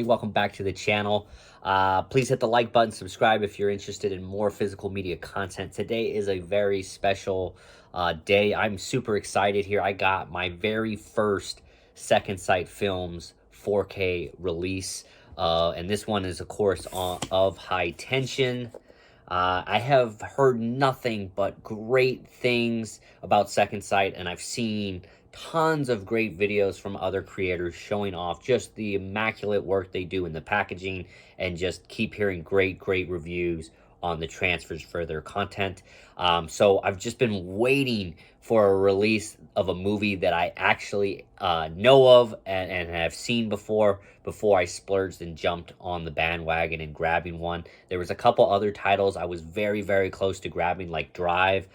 welcome back to the channel. Please hit the like button, subscribe if you're interested in more physical media content. Today is a very special day. I'm super excited here. I got my very first Second Sight Films 4K release, and this one is, of course, of High Tension. I have heard nothing but great things about Second Sight, and I've seen tons of great videos from other creators showing off just the immaculate work they do in the packaging, and just keep hearing great reviews on the transfers for their content. So I've just been waiting for a release of a movie that I actually know of and have seen before I splurged and jumped on the bandwagon and grabbing one. There was a couple other titles I was very close to grabbing, like Drive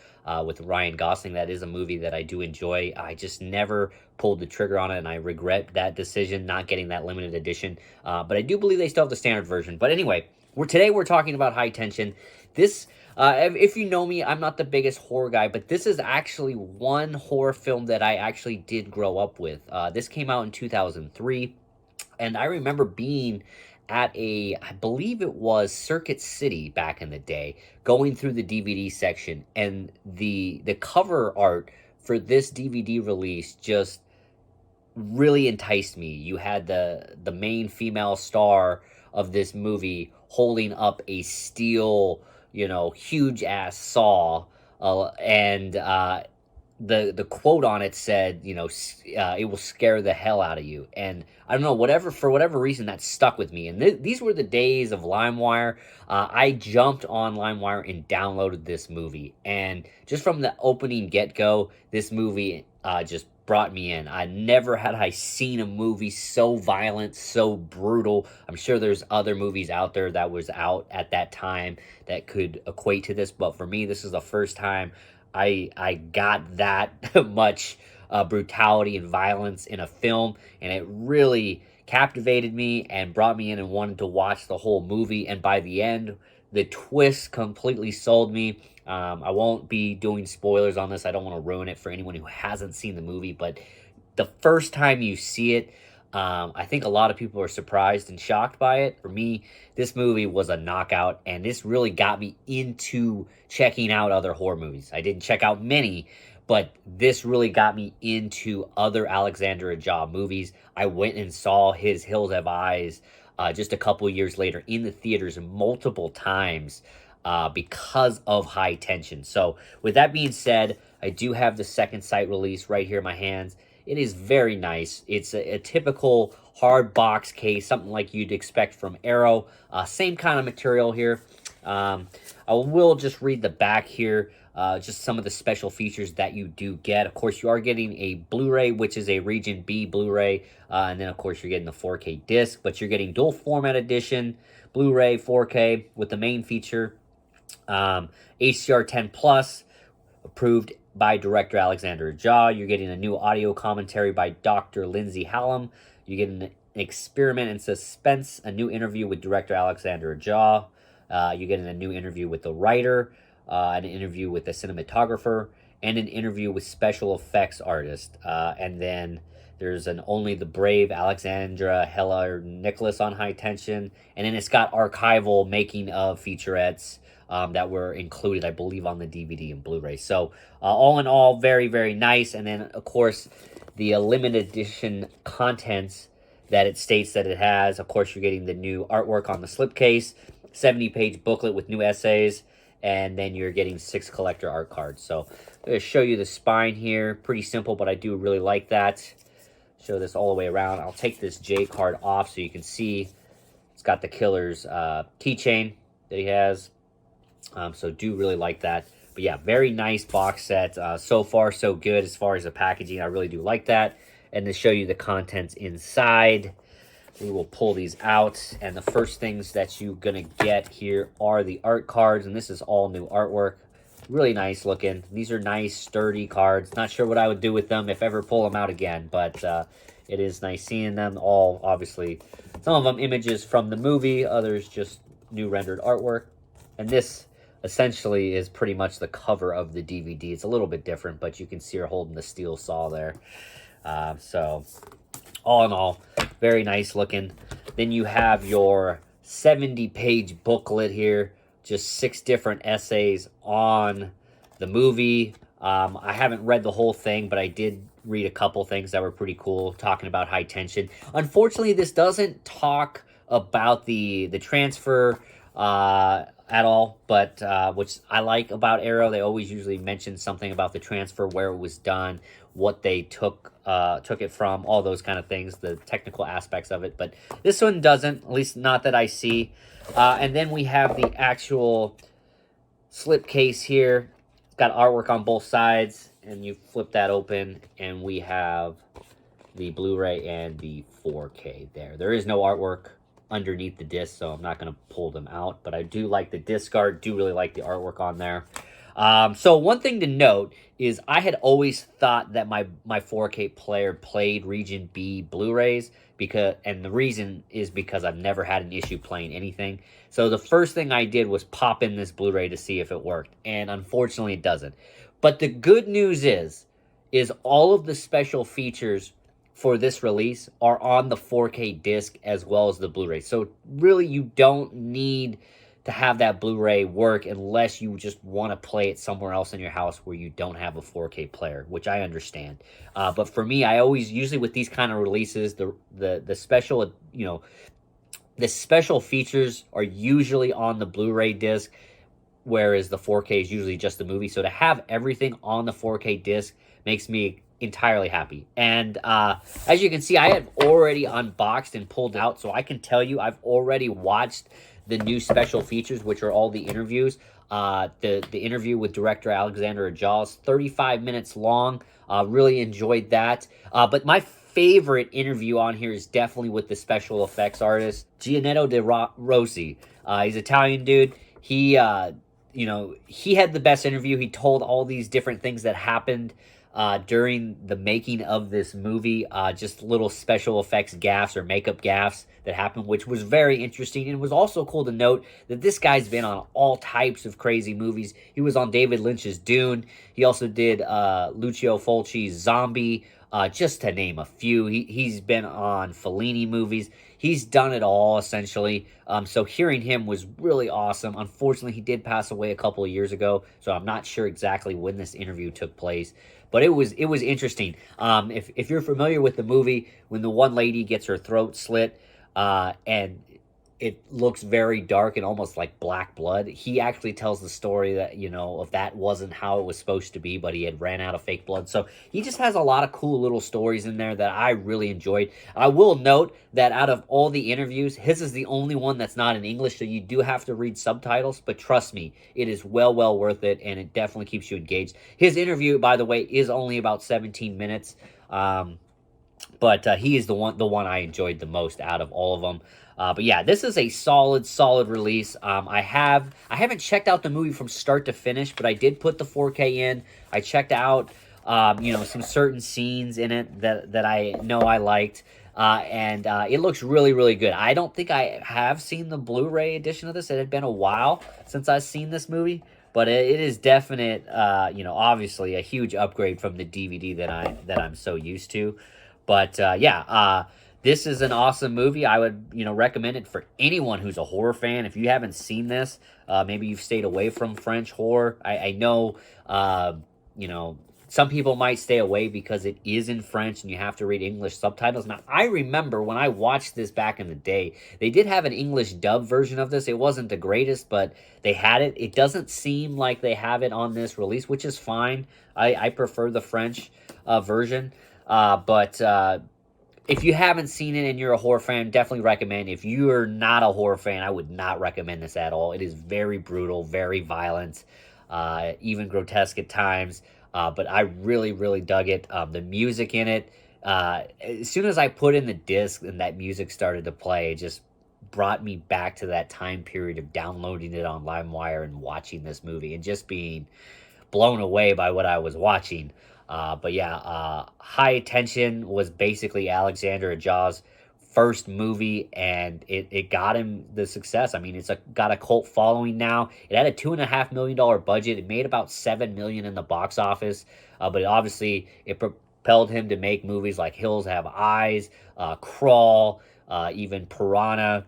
with Ryan Gosling. That is a movie that I do enjoy. I just never pulled the trigger on it, and I regret that decision, not getting that limited edition. But I do believe they still have the standard version. But anyway, today we're talking about High Tension. This, if you know me, I'm not the biggest horror guy, but this is actually one horror film that I actually did grow up with. This came out in 2003, and I remember being at I believe it was Circuit City back in the day, going through the DVD section, and the cover art for this DVD release just really enticed me. You had the main female star of this movie holding up a steel, huge ass saw, and the quote on it said, it will scare the hell out of you. And I don't know, for whatever reason, that stuck with me. And these were the days of LimeWire. I jumped on LimeWire and downloaded this movie, and just from the opening get-go, this movie just brought me in. I never had I seen a movie so violent, so brutal. I'm sure there's other movies out there that was out at that time that could equate to this, but for me, this is the first time I got that much brutality and violence in a film, and it really captivated me and brought me in and wanted to watch the whole movie. And by the end, the twist completely sold me. I won't be doing spoilers on this. I don't want to ruin it for anyone who hasn't seen the movie, but the first time you see it, I think a lot of people are surprised and shocked by it. For me, this movie was a knockout, and this really got me into checking out other horror movies. I didn't check out many, but this really got me into other Alexander Aja movies. I went and saw his Hills Have Eyes just a couple years later in the theaters multiple times because of High Tension. So with that being said, I do have the Second Sight release right here in my hands. It is very nice. It's a typical hard box case, something like you'd expect from Arrow. Same kind of material here. I will just read the back here, just some of the special features that you do get. Of course, you are getting a Blu-ray, which is a Region B Blu-ray, and then, of course, you're getting the 4K disc, but you're getting dual format edition, Blu-ray, 4K, with the main feature, HDR 10 Plus, approved by director Alexander Aja. You're getting a new audio commentary by Dr. Lindsay Hallam. You're getting an experiment in suspense, a new interview with director Alexander Aja. You're getting a new interview with the writer, an interview with the cinematographer, and an interview with special effects artist. And then there's an Only the Brave Alexandra Heller Nicholas on High Tension. And then it's got archival making of featurettes that were included, I believe, on the DVD and Blu-ray. So all in all, very nice. And then, of course, the limited edition contents that it states that it has. Of course, you're getting the new artwork on the slipcase, 70-page booklet with new essays, and then you're getting 6 collector art cards. So I'm going to show you the spine here. Pretty simple, but I do really like that. Show this all the way around. I'll take this J card off so you can see it's got the Killer's keychain that he has. So do really like that. But yeah, very nice box set. So far, so good as far as the packaging. I really do like that. And to show you the contents inside, we will pull these out. And the first things that you're going to get here are the art cards. And this is all new artwork. Really nice looking. These are nice, sturdy cards. Not sure what I would do with them if ever pull them out again. But it is nice seeing them. All, obviously, some of them images from the movie. Others just new rendered artwork. And this essentially is pretty much the cover of the DVD. It's a little bit different, but you can see her holding the steel saw there. So all in all, Very nice looking. Then you have your 70-page booklet here, just 6 different essays on the movie. I haven't read the whole thing, but I did read a couple things that were pretty cool, talking about High Tension. Unfortunately, this doesn't talk about the transfer at all, but which I like about Arrow. They always usually mention something about the transfer, where it was done, what they took it from, all those kind of things, the technical aspects of it. But this one doesn't, at least not that I see. And then we have the actual slipcase here. It's got artwork on both sides, and you flip that open, and we have the Blu-ray and the 4K there. There is no artwork underneath the disc, so I'm not going to pull them out, but I do like the disc art, do really like the artwork on there. So one thing to note is I had always thought that my 4K player played Region B Blu-rays, and the reason is because I've never had an issue playing anything. So the first thing I did was pop in this Blu-ray to see if it worked, and unfortunately it doesn't. But the good news is all of the special features for this release are on the 4K disc as well as the Blu-ray. So really you don't need to have that Blu-ray work unless you just want to play it somewhere else in your house where you don't have a 4K player, which I understand. But for me, I always, usually with these kind of releases, the special, the special features are usually on the Blu-ray disc, whereas the 4K is usually just the movie. So to have everything on the 4K disc makes me entirely happy. And as you can see, I have already unboxed and pulled out, so I can tell you I've already watched the new special features, which are all the interviews. The interview with director Alexander Ajaw, 35 minutes long. Really enjoyed that. But my favorite interview on here is definitely with the special effects artist, Gianetto De Rossi. He's an Italian dude. He had the best interview. He told all these different things that happened during the making of this movie, just little special effects gaffes or makeup gaffes that happened, which was very interesting. And it was also cool to note that this guy's been on all types of crazy movies. He was on David Lynch's Dune. He also did Lucio Fulci's Zombie, just to name a few. He's been on Fellini movies. He's done it all, essentially. So hearing him was really awesome. Unfortunately, he did pass away a couple of years ago, so I'm not sure exactly when this interview took place. But it was interesting. If you're familiar with the movie, when the one lady gets her throat slit, and it looks very dark and almost like black blood, he actually tells the story that, if that wasn't how it was supposed to be, but he had ran out of fake blood. So he just has a lot of cool little stories in there that I really enjoyed. I will note that out of all the interviews, his is the only one that's not in English, so you do have to read subtitles, but trust me, it is well worth it, and it definitely keeps you engaged. His interview, by the way, is only about 17 minutes, but he is the one I enjoyed the most out of all of them. But yeah, this is a solid release. I haven't checked out the movie from start to finish, but I did put the 4K in. I checked out, some certain scenes in it that I know I liked. And it looks really good. I don't think I have seen the Blu-ray edition of this. It had been a while since I've seen this movie, but it is definite, obviously a huge upgrade from the DVD that I'm so used to. But this is an awesome movie. I would, recommend it for anyone who's a horror fan. If you haven't seen this, maybe you've stayed away from French horror. I know, some people might stay away because it is in French and you have to read English subtitles. Now, I remember when I watched this back in the day, they did have an English dub version of this. It wasn't the greatest, but they had it. It doesn't seem like they have it on this release, which is fine. I prefer the French version. But if you haven't seen it and you're a horror fan, definitely recommend. If you're not a horror fan, I would not recommend this at all. It is very brutal, very violent, even grotesque at times. But I really dug it. The music in it, as soon as I put in the disc and that music started to play, it just brought me back to that time period of downloading it on LimeWire and watching this movie and just being blown away by what I was watching. But yeah, High Tension was basically Alexander Ajaw's first movie, and it got him the success. I mean, it's got a cult following now. It had a $2.5 million budget. It made about $7 million in the box office, but obviously it propelled him to make movies like Hills Have Eyes, Crawl, even Piranha.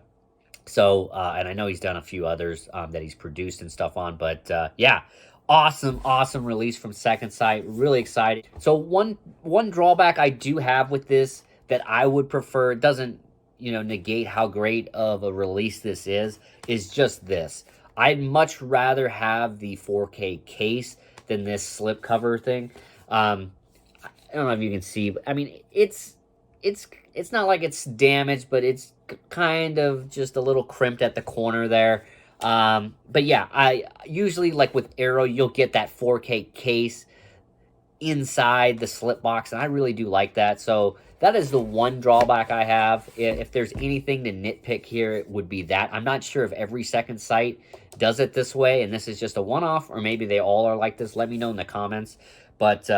So, and I know he's done a few others that he's produced and stuff on, but yeah, awesome release from Second Sight. Really excited. So one drawback I do have with this that I would prefer, it doesn't, negate how great of a release this is just this. I'd much rather have the 4K case than this slipcover thing. I don't know if you can see, but I mean, it's not like it's damaged, but it's kind of just a little crimped at the corner there. But yeah, I usually, like with Arrow, you'll get that 4K case inside the slip box, and I really do like that. So that is the one drawback I have. If there's anything to nitpick here, it would be that. I'm not sure if every Second Sight does it this way, and this is just a one-off, or maybe they all are like this. Let me know in the comments. But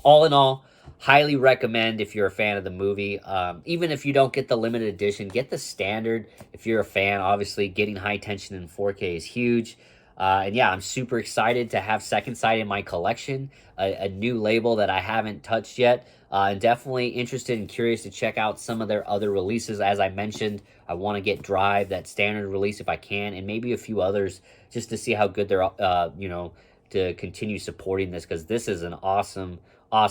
all in all, highly recommend if you're a fan of the movie. Even if you don't get the limited edition, get the standard. If you're a fan, obviously getting high tension in 4K is huge. And yeah, I'm super excited to have Second Sight in my collection, a new label that I haven't touched yet. And definitely interested and curious to check out some of their other releases. As I mentioned, I want to get Drive, that standard release if I can, and maybe a few others just to see how good they're, to continue supporting this, because this is an awesome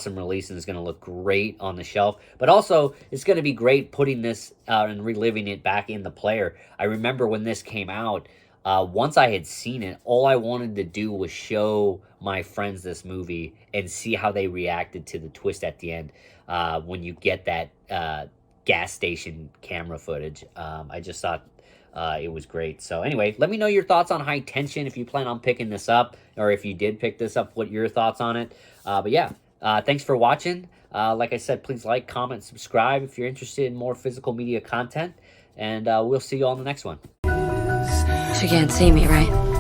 release and is going to look great on the shelf. But also, it's going to be great putting this and reliving it back in the player. I remember when this came out, once I had seen it, all I wanted to do was show my friends this movie and see how they reacted to the twist at the end when you get that gas station camera footage. I just thought it was great. So anyway, let me know your thoughts on High Tension if you plan on picking this up, or if you did pick this up, what your thoughts on it. But yeah, thanks for watching. Like I said, please like, comment, subscribe if you're interested in more physical media content, and we'll see you all in the next one. She can't see me, right?